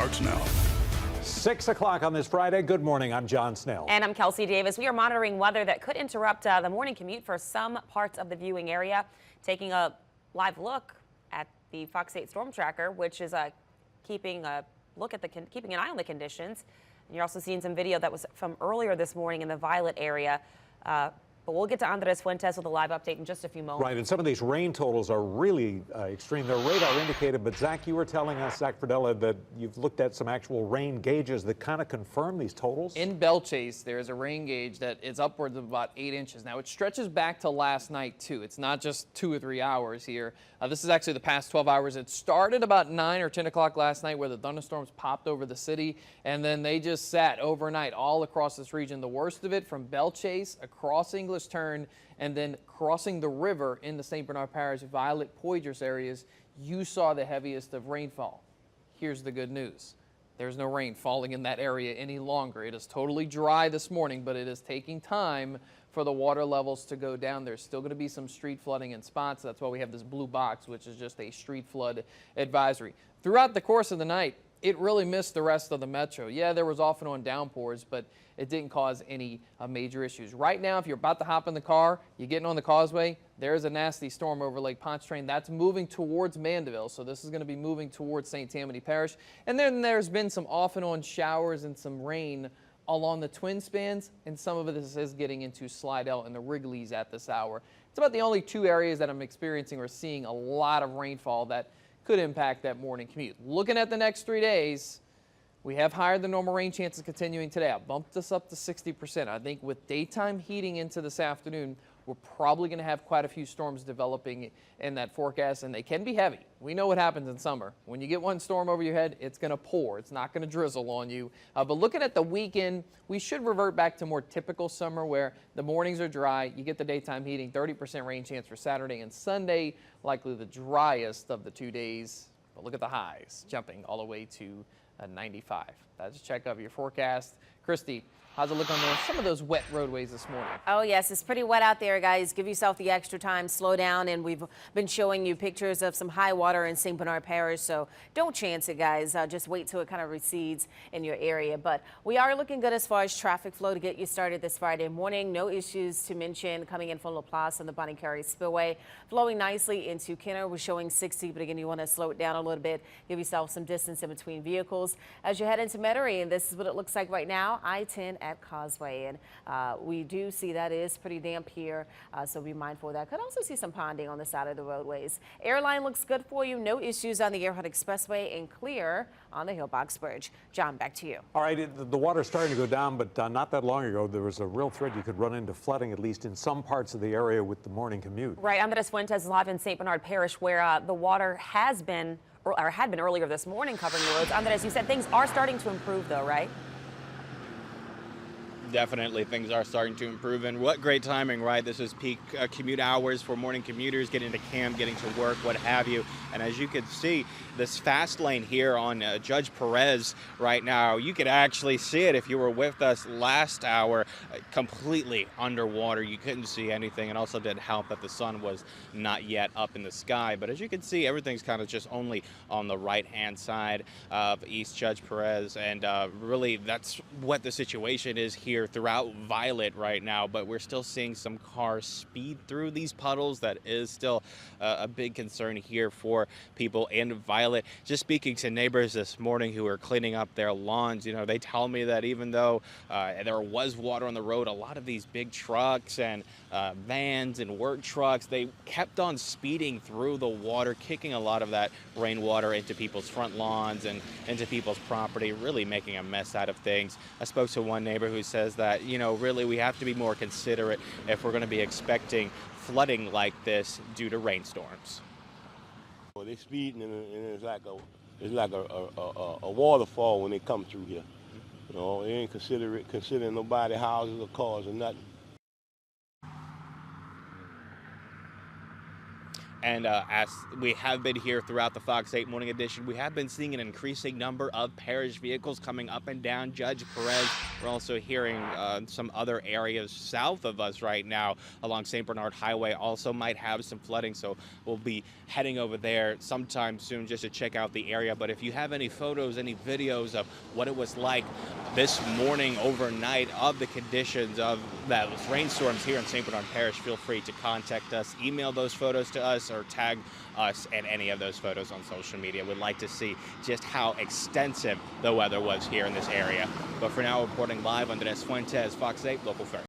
starts now. 6 o'clock on this Friday. Good morning. I'm John Snell. And I'm Kelsey Davis. We are monitoring weather that could interrupt the morning commute for some parts of the viewing area. Taking a live look at the Fox 8 Storm Tracker, which is keeping an eye on the conditions. And you're also seeing some video that was from earlier this morning in the Violet area. But we'll get to Andres Fuentes with a live update in just a few moments. Right, and some of these rain totals are really extreme. They're radar indicated, but Zach, you were telling us, Zach Fradella, that you've looked at some actual rain gauges that kind of confirm these totals? In Belle Chase, there is a rain gauge that is upwards of about 8 inches. Now, it stretches back to last night, too. It's not just 2 or 3 hours here. This is actually the past 12 hours. It started about 9 or 10 o'clock last night where the thunderstorms popped over the city, and then they just sat overnight all across this region. The worst of it from Belle Chase across English Turn and then crossing the river into St. Bernard Parish, Violet, Poydras areas, you saw the heaviest of rainfall. Here's the good news. There's no rain falling in that area any longer. It is totally dry this morning, but it is taking time for the water levels to go down. There's still going to be some street flooding in spots. That's why we have this blue box, which is just a street flood advisory. Throughout the course of the night, it really missed the rest of the metro. Yeah, there was off and on downpours, but it didn't cause any major issues. Right now, if you're about to hop in the car, you're getting on the causeway, there's a nasty storm over Lake Pontchartrain. That's moving towards Mandeville, so this is going to be moving towards St. Tammany Parish. And then there's been some off and on showers and some rain along the twin spans, and some of this is getting into Slidell and the Wrigleys at this hour. It's about the only 2 areas that I'm experiencing or seeing a lot of rainfall that could impact that morning commute. Looking at the next 3 days, we have higher than normal rain chances continuing today. I bumped this up to 60%. I think with daytime heating into this afternoon, we're probably going to have quite a few storms developing in that forecast, and they can be heavy. We know what happens in summer. When you get one storm over your head, it's going to pour. It's not going to drizzle on you. But looking at the weekend, we should revert back to more typical summer where the mornings are dry. You get the daytime heating, 30% rain chance for Saturday and Sunday, likely the driest of the 2 days. But look at the highs, jumping all the way to 95. That's a check of your forecast. Christy, how's it look on some of those wet roadways this morning? Oh, yes, it's pretty wet out there, guys. Give yourself the extra time, slow down, and we've been showing you pictures of some high water in St. Bernard Parish, so don't chance it, guys. Just wait till it kind of recedes in your area. But we are looking good as far as traffic flow to get you started this Friday morning. No issues to mention coming in from LaPlace and the Bonnie Carey Spillway. Flowing nicely into Kenner. We're showing 60, but again, you want to slow it down a little bit, give yourself some distance in between vehicles. As you head into Metairie, and this is what it looks like right now, I-10 at Causeway, and we do see that is pretty damp here, so be mindful of that. Could also see some ponding on the side of the roadways. Airline looks good for you. No issues on the Earhart Expressway, and clear on the Hillbox Bridge. John, back to you. All right, the water's starting to go down, but not that long ago, there was a real threat you could run into flooding, at least in some parts of the area with the morning commute. Right, Andres Fuentes live in St. Bernard Parish, where the water has been, or had been earlier this morning, covering the roads. Andres, you said things are starting to improve, though, right? Definitely, things are starting to improve, and what great timing, right? This is peak commute hours for morning commuters, getting to camp, getting to work, what have you. And as you can see, this fast lane here on Judge Perez right now, you could actually see it if you were with us last hour, completely underwater. You couldn't see anything, and also didn't help that the sun was not yet up in the sky. But as you can see, everything's kind of just only on the right-hand side of East Judge Perez, and really that's what the situation is here throughout Violet right now. But we're still seeing some cars speed through these puddles. That is still a big concern here for people in Violet. Just speaking to neighbors this morning who are cleaning up their lawns, you know, they tell me that even though there was water on the road, a lot of these big trucks and vans and work trucks, they kept on speeding through the water, kicking a lot of that rainwater into people's front lawns and into people's property, really making a mess out of things. I spoke to one neighbor who says that, you know, really we have to be more considerate if we're going to be expecting flooding like this due to rainstorms. Well, they speeding and it's like a waterfall when they come through here. You know, they ain't considering nobody houses or cars or nothing. And as we have been here throughout the Fox 8 Morning Edition, we have been seeing an increasing number of parish vehicles coming up and down Judge Perez. We're also hearing some other areas south of us right now along St. Bernard Highway also might have some flooding, so we'll be heading over there sometime soon just to check out the area. But if you have any photos, any videos of what it was like this morning, overnight, of the conditions of those rainstorms here in St. Bernard Parish, feel free to contact us, email those photos to us, or tag us in any of those photos on social media. We'd like to see just how extensive the weather was here in this area. But for now, reporting live, Andres Fuentes, Fox 8 Local First.